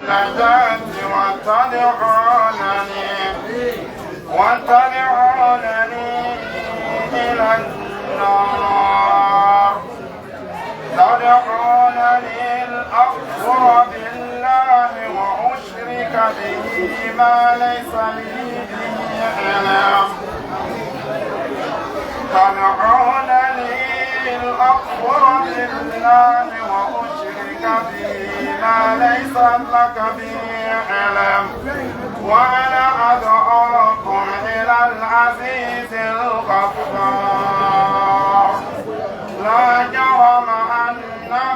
النجاة وتدعونني إلى النار تدعونني لأكفر بالله وأشرك به ما ليس لي به علم تدعونني لأكفر بالله وأشرك به ما ليس لك به علم وأنا أدعوكم إلى العزيز الغفار لا جرم أن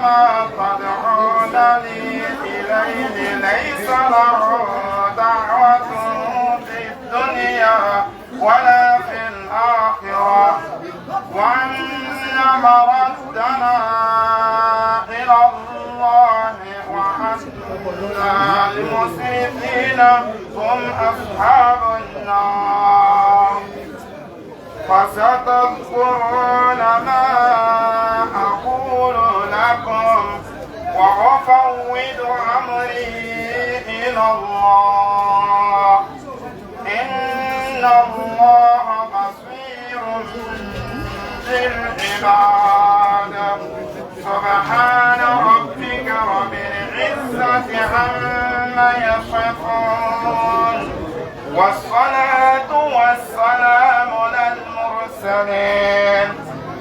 ما تدعونني إليه ليس له دعوة في الدنيا ولا في الآخرة وأن مردنا إلى الله وأن المسرفين هم أصحاب النار فستذكرون ما أقول لكم وأفوض أمري إلى الله إن الله بصير بالعباد سبحان ربك رب العزة عما يصفون والصلاة والسلام على المرسلين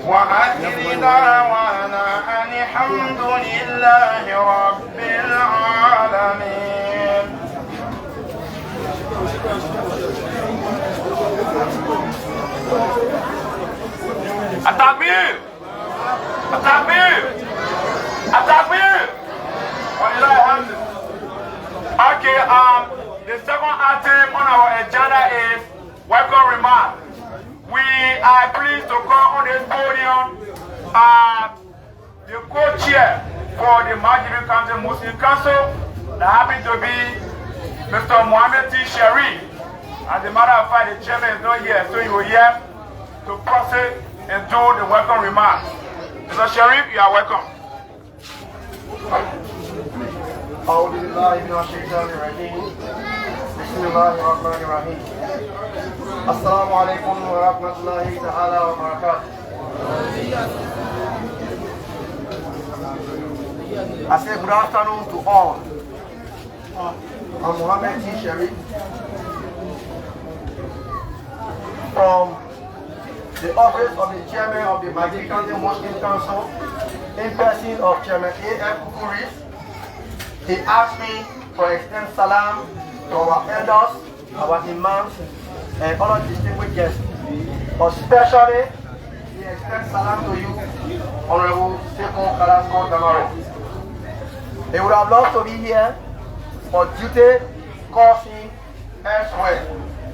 وآخر دعوانا أن الحمد لله رب العالمين. التكبير التكبير التكبير ولله الحمد. Okay, the second item on our agenda is welcome remark. We are pleased to call on this podium the co-chair for the Marjorie County Muslim Council that happens to be Mr. Mohammed T. Sharif. As a matter of fact, the chairman is not here, so he will here to proceed and do the welcome remarks. Mr. Sharif, you are welcome. أعوذ بالله من الشيطان الرجيم بسم الله الرحمن الرحيم السلام عليكم ورحمة الله تعالى وبركاته. I say good afternoon to all. I'm Mohammed T. Sharif from the office of the chairman of the Marjorie County Muslim Council in person of Chairman A.F. Kukuris. He asked me to extend salam to our elders, our imams, and other distinguished guests. Especially, he extends salam to you, Honorable Sekou Kalasco Damaro. He would have loved to be here, but duty calls him elsewhere.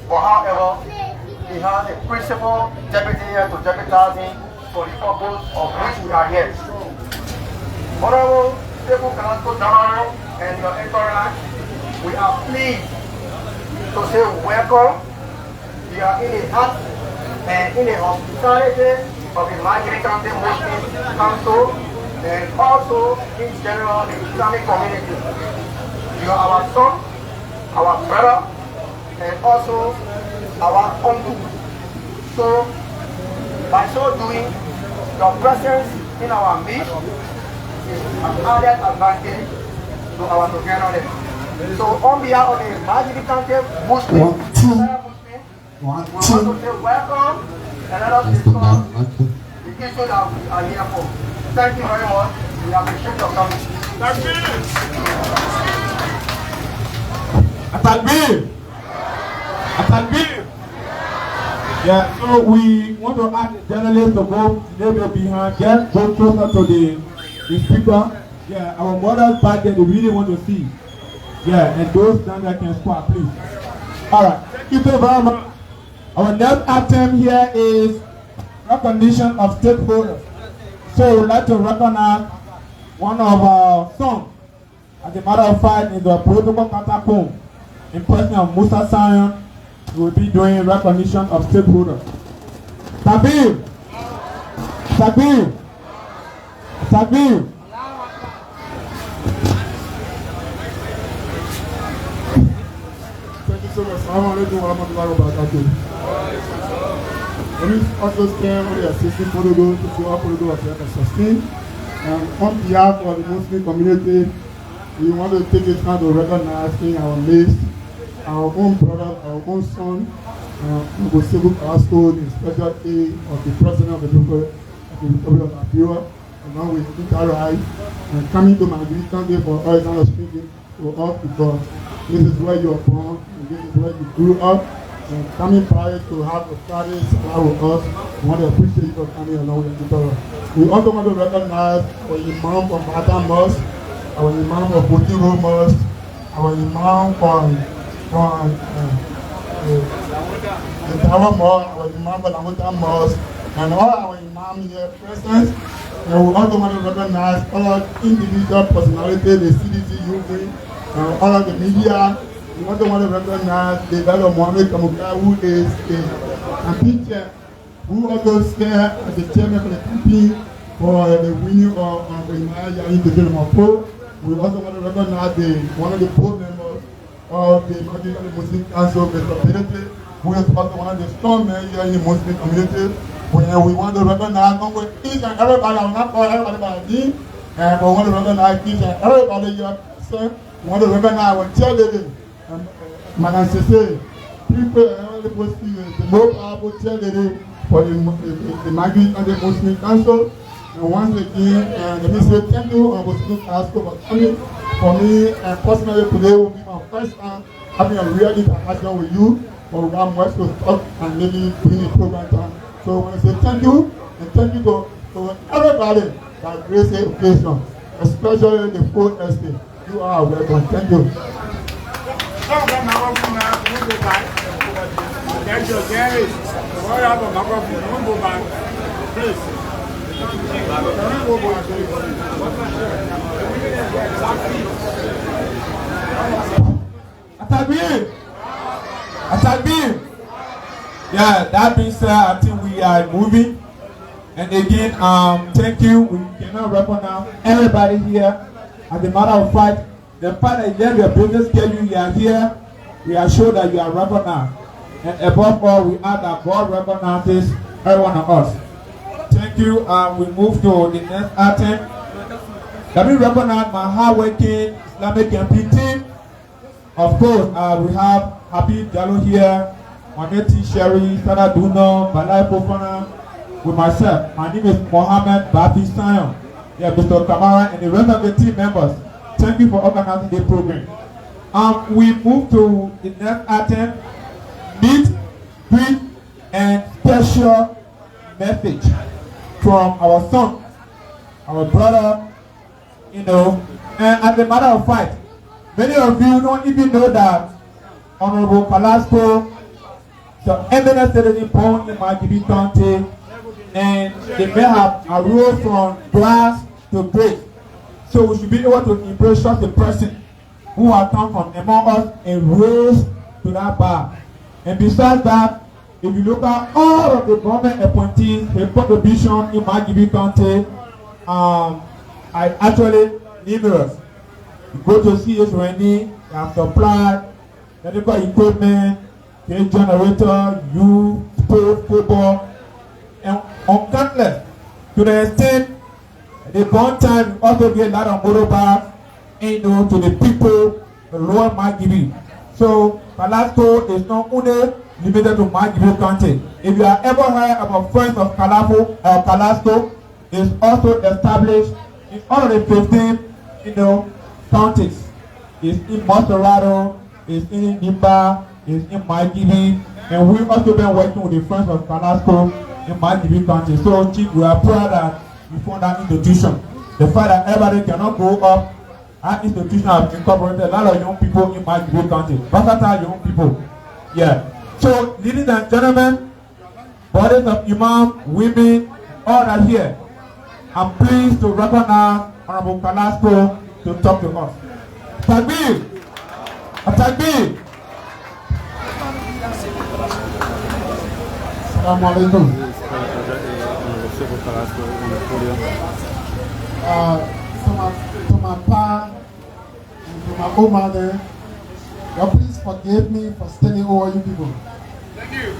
But however, he has a principal deputy here to deputize him for the purpose of which we are here. Honorable Sekou Kalasco Damaro and your entourage, we are pleased to say welcome. We are in the heart and in the hospitality of the Marjorie County Muslim Council and also in general the Islamic community. You are our son, our brother, and also our uncle. So, by so doing, your presence in our midst is an added advantage to our togetherness. So, on behalf of the Marjorie County Muslim, we want to say welcome and let us discuss the issue that we are here for. Thank you very much. We appreciate your coming. Takbir! Takbir! Yeah, so we want to ask the journalists to go a little bit behind, just go closer to the speaker. Yeah, our mothers back there, they really want to see. Yeah, and those down there can squat, please. Alright, thank you very much. Our next item here is recognition of stakeholders. So we'd like to recognize one of our sons. As a matter of fact, in the protocol catacomb, in person of Musa Sion, we will be doing recognition of stakeholders. Tabir! Tabir! Tabir! Assalamualaikum warahmatullahi wabarakatuh. We also stand on the assistant protocol to show our protocol of health and sustain. And on behalf of the Muslim community, we want to take this time to recognize in our midst our own brother, our own son, Aide Sekou Kalasco, the special aide of the President of the Republic of Liberia, along with Interride, and coming to my greeting day for all kind of speaking to us because this is where you are born and this is where you grew up. And coming by to have a Friday supply with us, we want to appreciate you for coming along with us. We also want to recognize our Imam from Batam Mosque, our Imam of Botiro Mosque, our Imam from the Tower Mosque, our Imam from Lamuta Mosque, and all our Imams here present. And we also want to recognize all individual personalities, the CDC UV, and all of the media. We also want to recognize the Dr. Mohammed Kamuka, who is a campaign chair, who also served as the chairman for the campaign for the winning of the Imaya in the Damaro. We also want to recognize one of the board members of the Muslim Council, Mr. Pedete, who is also one of the strong men here in the Muslim community. We want to recognize each and everybody. I will not call everybody by name, but we want to recognize each and everybody here. We want to recognize our cheerleading. Madam Sese, people the most powerful cheerleader for the migrant and the Muslim Council. And once again, let me say thank you, Aide Sekou Kalasco, for coming. For me, and personally, today will be my first time having a real interaction with you. For Ram West to talk and maybe bring the program down. So I want to say thank you, and thank you to everybody that graced the occasion, especially the full estate. You are welcome. Thank you. Attack. Yeah, that being said, I think we are moving. And again, thank you. We cannot recognize everybody here. As a matter of fact, the fact that you have your business schedule, you are here, we are sure that you are recognized. And above all, we ask that God recognizes every one of us. Thank you. We move to the next item. Let me recognize my hardworking Islamic campaign team. Of course, we have Habib Jallo here, Maneti Sherry, Sada Duno, Balai Fofana, with myself. My name is Mohammed Bafi Sayon. Yeah, Mr. Kamara and the rest of the team members. Thank you for organizing the program. We move to the next item, meet, greet, and special message from our son, our brother, and as a matter of fact, many of you don't even know that Honorable Kalasco, the eminent citizen born in Maghibie County, and they may have arose from grass to grace. So we should be able to embrace such a person who has come from among us and raised to that bar. And besides that, if you look at all of the government appointees, the contribution in Maghibie County, I actually numerous. You go to CS Rennie, they have supplied medical equipment, generator, youth, sport, football, and on countless. To the extent, the one time we also get a lot of motorbikes, to the people, the lower Maghibie. So Kalasco is not only limited to Maghibie County. If you have ever heard about Friends of Kalasco, is also established in all of the 15, counties. It's in Masterado, it's in Nimba, it's in Maghibie, and we've also been working with the Friends of Kalasco in Maghibie County. So, Chief, we are proud that we found that institution. The fact that everybody cannot go up, our institution has incorporated a lot of young people in Maghibie County. Versatile young people. Yeah. So, ladies and gentlemen, bodies of Imam, women, all are here. I'm pleased to recognize Honorable Kalasco to talk to us. Takbir! Takbir! Assalamu alaikum. To my pa and to my old mother, please forgive me for standing over you people. Thank you.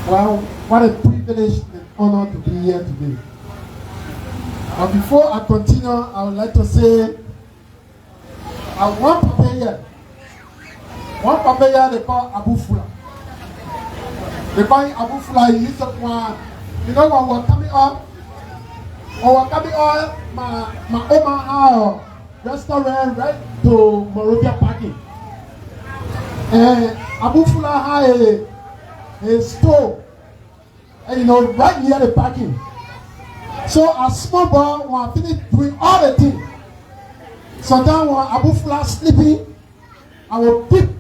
Well, what a privilege and honor to be here today. Before I continue, I would like to say, one papa here they call Abu Fula. They call him Abu Fula. He used to, you know, when we're coming up, my Oma house restaurant right to Morovia parking. And Abu Fula had a store, and you know, right near the parking. So a small boy when I finish doing all the things. Sometimes when Abu Fula sleeping, I will creep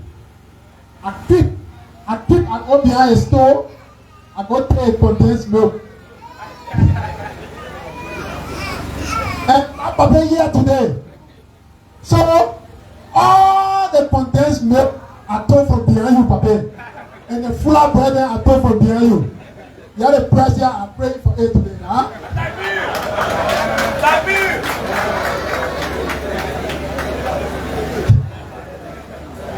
and go behind a store. I go take condensed milk. And my papa here today. So all the condensed milk I took from behind you, papa. And the fuller bread I took from behind you. You are the pressure I pray for it today, huh?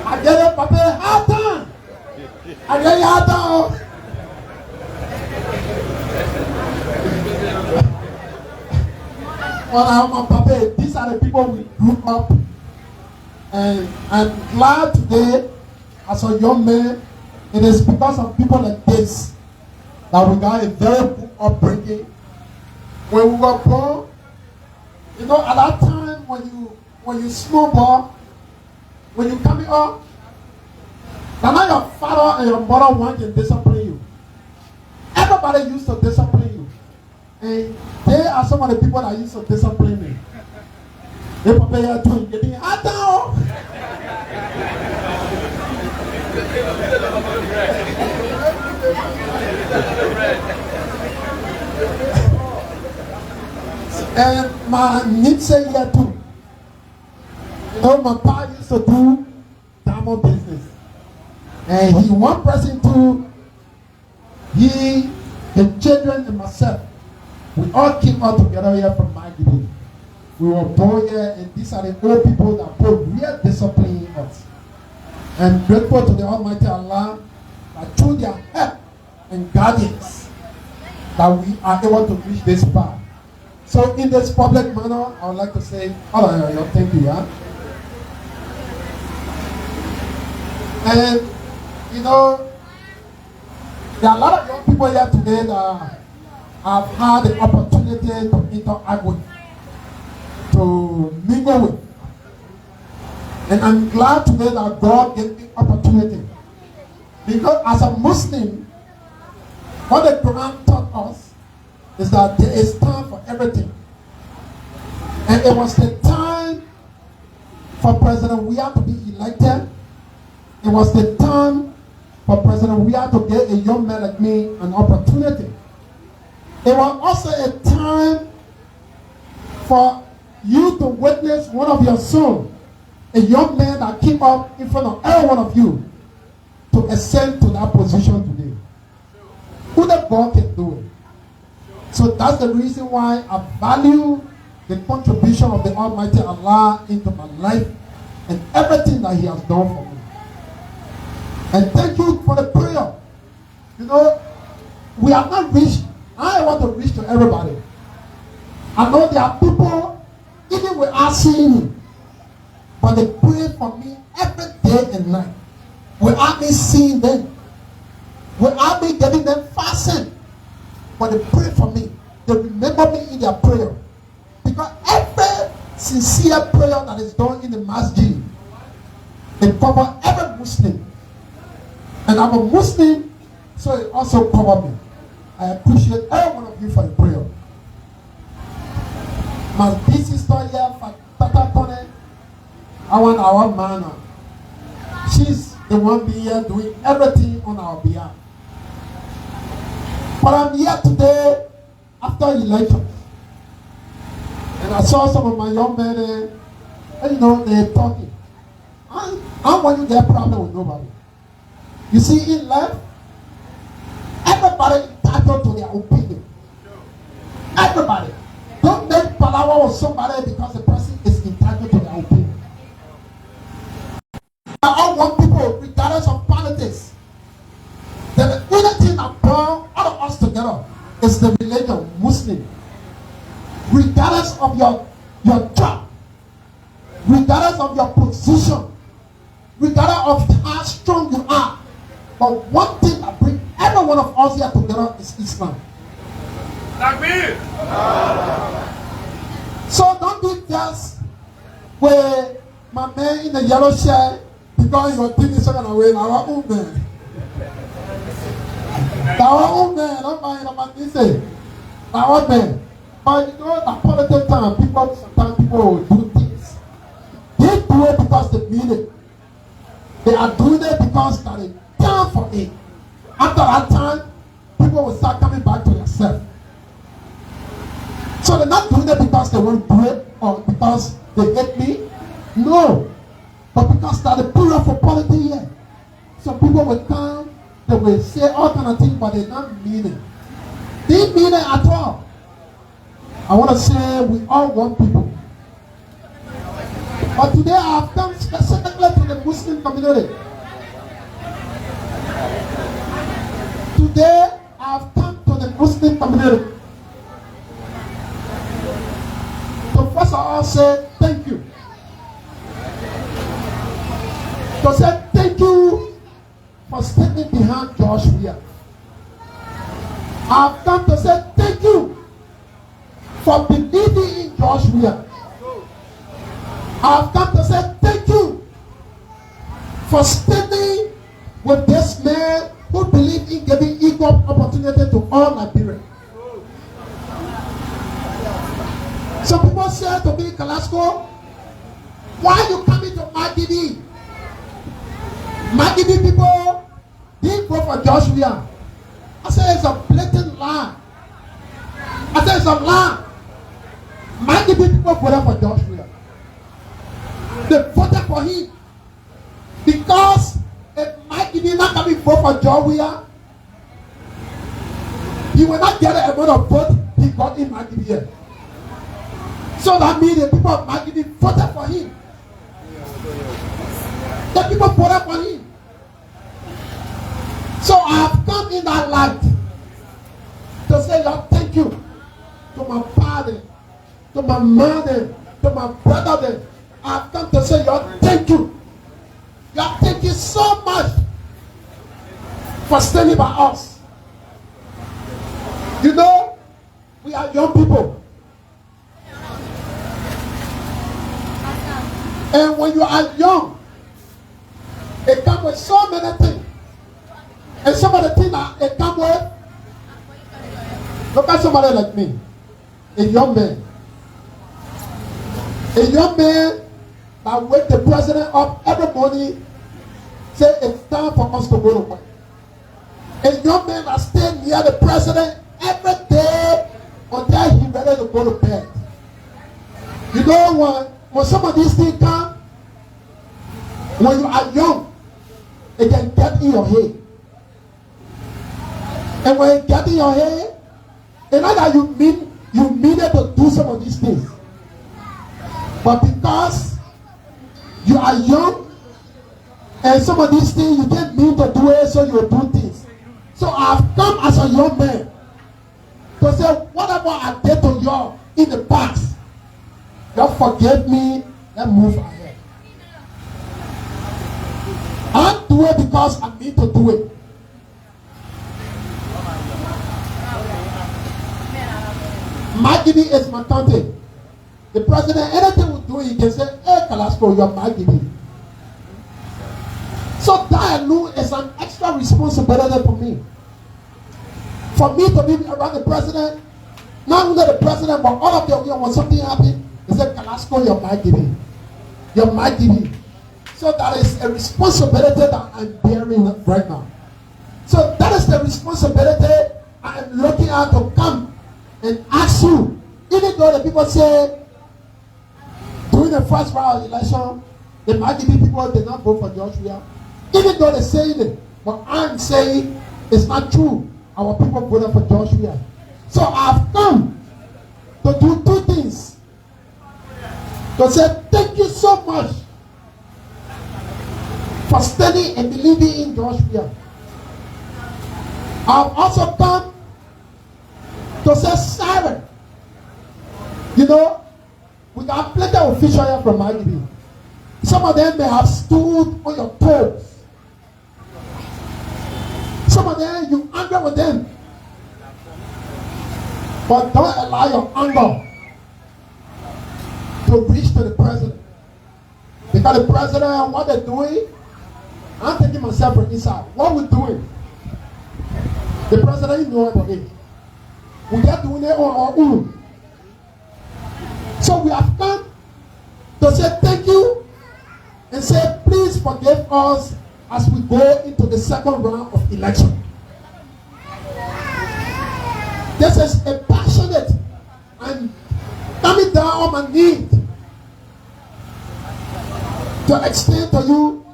I get it, papa, hard time. I get it, hard time. Well, my papa, these are the people we grew up. And I'm glad today, as a young man, it is because of people like this that we got a very good upbringing. When we were born, you know, at that time when you small boy, when you coming up, now your father and your mother want to discipline you. Everybody used to discipline you. And they are some of the people that used to discipline me. They prepare to get me hard down. And my niece said here too. You know, my pa used to do Damaro business. And he one person too, he, the children and myself, we all came out together here from my day. We were born here, and these are the old people that put real discipline in us. And grateful to the Almighty Allah that through their help and guidance that we are able to reach this far. So in this public manner, I would like to say, thank you, yeah. And you know, there are a lot of young people here today that have had the opportunity to interact with, to mingle with. And I'm glad today that God gave me opportunity. Because as a Muslim, what the Quran taught us is that there is time for everything. And it was the time for President Weah to be elected. It was the time for President Weah to get a young man like me an opportunity. It was also a time for you to witness one of your sons, a young man that came up in front of every one of you to ascend to that position today. Who the God can do it? So that's the reason why I value the contribution of the Almighty Allah into my life and everything that He has done for me. And thank you for the prayer. You know, we are not rich. I want to reach to everybody. I know there are people, even without seeing me, but they pray for me every day and night. Without me seeing them. Without me getting them fasting. But they pray for me. They remember me in their prayer. Because every sincere prayer that is done in the masjid, it covers every Muslim. And I'm a Muslim, so it also covers me. I appreciate every one of you for the prayer. My big sister here, Tata Tone, I want our man. She's the one being here doing everything on our behalf. But I'm here today after election. And I saw some of my young men, and you know, they're talking. I don't want you to get a problem with nobody. You see, in life, everybody is entitled to their opinion. Everybody. Don't make palaver with somebody because the person is entitled. is the religion, Muslim. Regardless of your job, regardless of your position, regardless of how strong you are, but one thing that brings every one of us here together is Islam. So don't be just with my man in the yellow shirt because your thing is going away. Our own man. Our own man. I'm buying a man. He say, our man. But you know, at politics time, sometimes people will do things. They do it because they mean it. They are doing it because they are down for it. After that time, people will start coming back to themselves. So they're not doing it because they want to do it or because they hate me. No. But because they're the period for politics here. So people will come, they will say all kind of things, but they don't mean it. They mean it at all. I want to say we all want people. But today I have come specifically to the Muslim community. Today I have come to the Muslim community. So first of all say thank you. To say thank you for standing behind George Weah. I have come to say thank you for believing in George Weah. I have come to say thank you for standing with this man who believes in giving equal opportunity to all Liberians. Some people say to me, Kalasco, why you coming to Magidi? Magidi people didn't vote for George Weah. I said it's a blatant lie. I said it's a lie. Magidi people voted for George Weah. They voted for him because if Magidi not coming vote for George Weah, he will not get the amount of vote he got in Magidi here. So that means the people of Magidi voted for him. The people voted for him. So I have come in that light to say, Lord, thank you to my father, to my mother, to my brother. I have come to say, Lord, thank you. Lord, thank you so much for standing by us. You know, we are young people. And when you are young, it comes with so many things. And some of the things that it comes with, look at somebody like me, a young man. A young man that wake the president up every morning, say it's time for us to go to work. A young man that stay near the president every day until he's ready to go to bed. You know when some of these things come, when you are young, it can get in your head. And when it gets in your head, it's not that you mean it to do some of these things. But because you are young, and some of these things you can't mean to do it, so you do things. So I've come as a young man to say, whatever I did to you in the past, you forgive me and move ahead. I do it because I need to do it. Magidi is my country. The president, anything we do, he can say, hey, Kalasco, you're Magidi. So that alone is an extra responsibility for me. For me to be around the president, not only the president, but all of them, when something happens, they say, Kalasco, you're Magidi. You're Magidi. So that is a responsibility that I'm bearing right now. So that is the responsibility I am looking at to come and ask you. Even though the people say, during the first round of election, the Magidi people did not vote for George Weah. Even though they're saying it, but I'm saying it's not true. Our people voted for George Weah. So I've come to do two things. To say thank you so much for standing and believing in George Weah. I've also come say siren. You know, we got plenty of officials here from IDB. Some of them may have stood on your toes. Some of them, you angry with them. But don't allow your anger to reach to the president. Because the president, what they're doing, I'm taking myself from inside. What we're doing, the president, you know about it. We are doing it on our own. So we have come to say thank you and say please forgive us as we go into the second round of election. This is a passionate and coming down on my knees to explain to you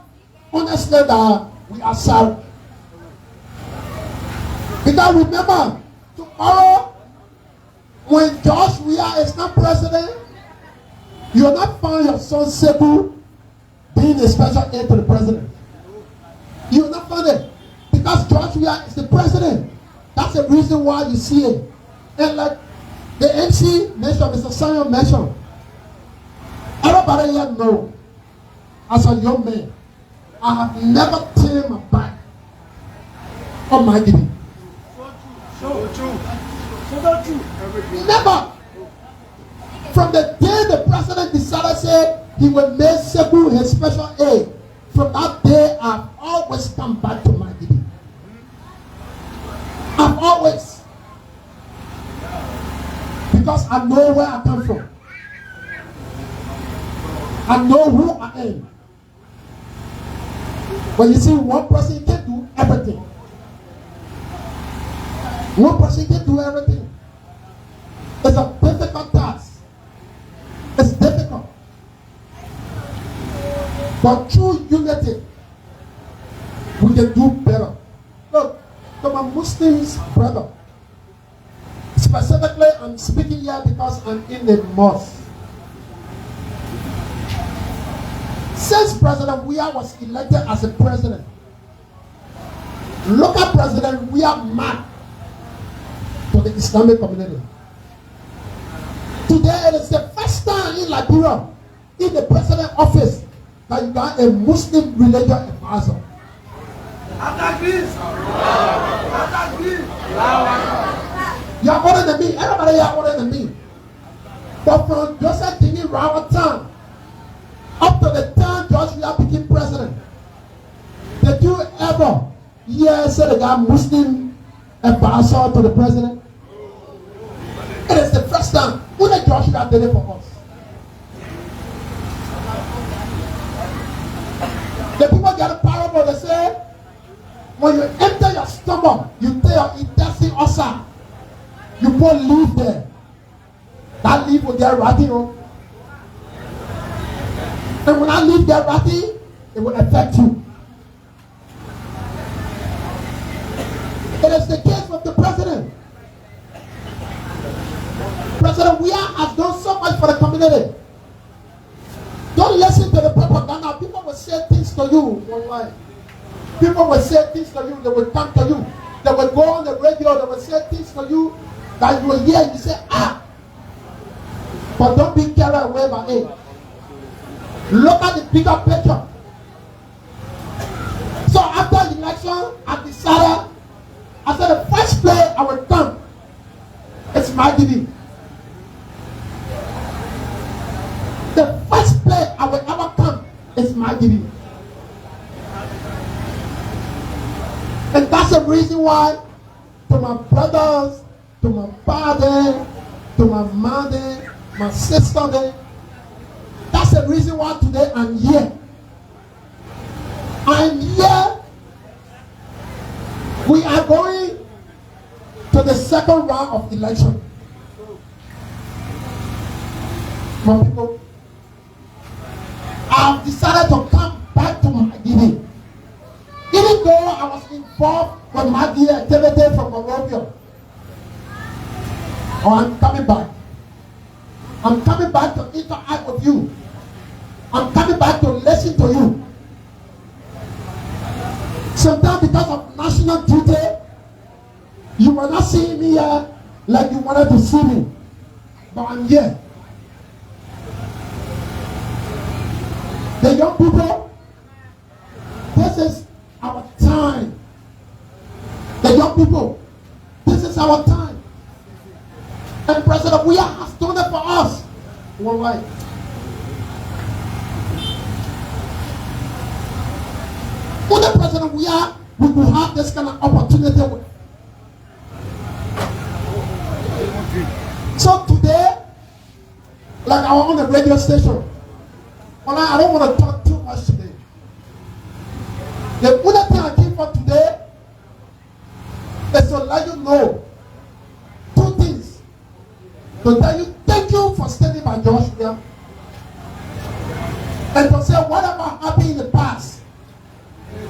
honestly that we are sorry. Because remember, tomorrow when George Weah is not president, you will not find your son Sekou being a special aide to the president. You will not find it. Because George Weah is the president. That's the reason why you see it. And like the MC mentioned, Mr. Samuel mentioned, everybody here know, as a young man, I have never turned my back on my giving. Never. From the day the president decided say he will make Sekou his special aide, from that day I've always come back to my giving. I've always. Because I know where I come from. I know who I am. But you see, one person can do everything. One person can do everything. It's a difficult task. It's difficult. But through unity, we can do better. Look, to my Muslims brother, specifically I'm speaking here because I'm in the mosque. Since President Weah was elected as a president, local President Weah mad to the Islamic community. Today it is the first time in Liberia, in the president office, that you got a Muslim religious advisor. You are older than me. Everybody here are older than me. But from Joseph Dini Rawa time up to the time George Weah became president, did you ever hear say they got Muslim advisor to the president? It is the first time. Who did George Weah did it for us? The people get a parable, they say, when you enter your stomach, you tell your intestine ulcer, you put leaf there. That leaf will get rotting on. And when that leaf get rotting, it will affect you. It is the case with the president. President Weah has done so much for the community. Don't listen to the propaganda. People will say things to you online. People will say things to you. They will come to you. They will go on the radio. They will say things to you that you will hear and you say, ah. But don't be carried away by it. Look at the bigger picture. So after the election, I decided, I said the first place I will come is my giving. The first place I will ever come is my giving. And that's the reason why to my brothers, to my father, to my mother, my sister, that's the reason why today I'm here. I'm here. We are going to the second round of election. My people, I've decided to come back to my giving. Even though I was involved with my giving activity from Monrovia, I'm coming back. I'm coming back to interact with you. I'm coming back to listen to you. Sometimes because of national duty, you will not see me here like you wanted to see me, but I'm here. The young people, this is our time. The young people, this is our time. And President Weah has done it for us. One way. With the President Weah, we will have this kind of opportunity with. So today, like I was on the radio station, well, I don't want to talk too much today. The only thing I came for today is to let you know two things. To tell you thank you for standing by Joshua, and to say whatever happened in the past,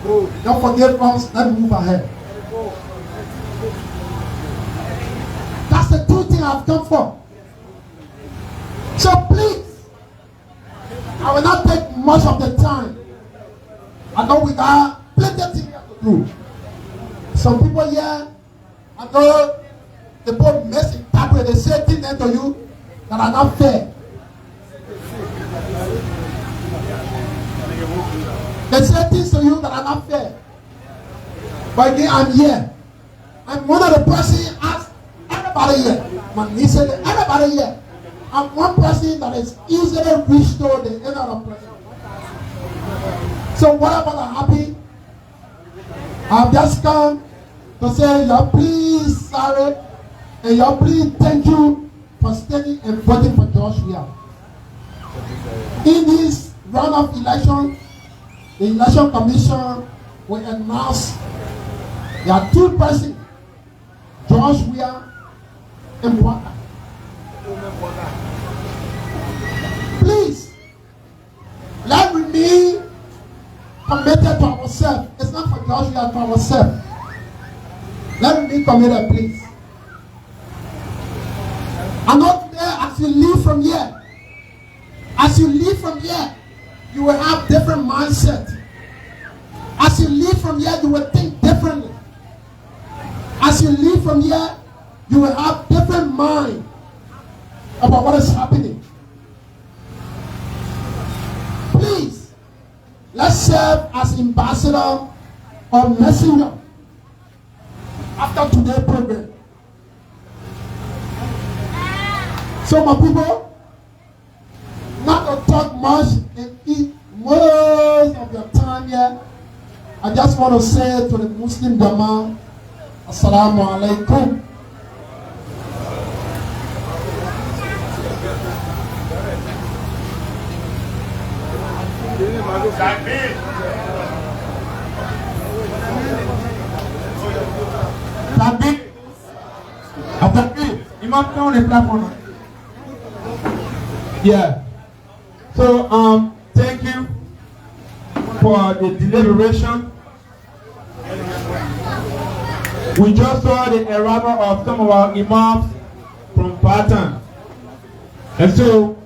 don't forget us, let's move ahead. That's the two things I've come for. So please, I will not take much of the time. I know we got plenty of things to do. Some people here, I know they both misinterpret, they say things to you that are not fair. They say things to you that are not fair. But again, I'm here. I'm one of the persons asked everybody here. My niece said everybody here. I'm one person that is easily reached to the end of the person. So whatever that happened, I've just come to say, y'all please sorry, and y'all please thank you for standing and voting for Joshua. In this round of election, the election commission will announce there are two persons, Joshua and Weah. Please, let me be committed to ourselves. It's not for Joshua, to ourselves. Let me be committed, please. I know today, as you leave from here, you will have different mindset. As you leave from here, you will think differently. As you leave from here, you will have different mind about what is happening. Please, let's serve as ambassador or messenger after today's program. So my people, not to talk much and eat most of your time here, I just want to say to the Muslim Damaro, Assalamu alaikum. Yeah. So thank you for the deliberation. We just saw the arrival of some of our imams from Patan. And so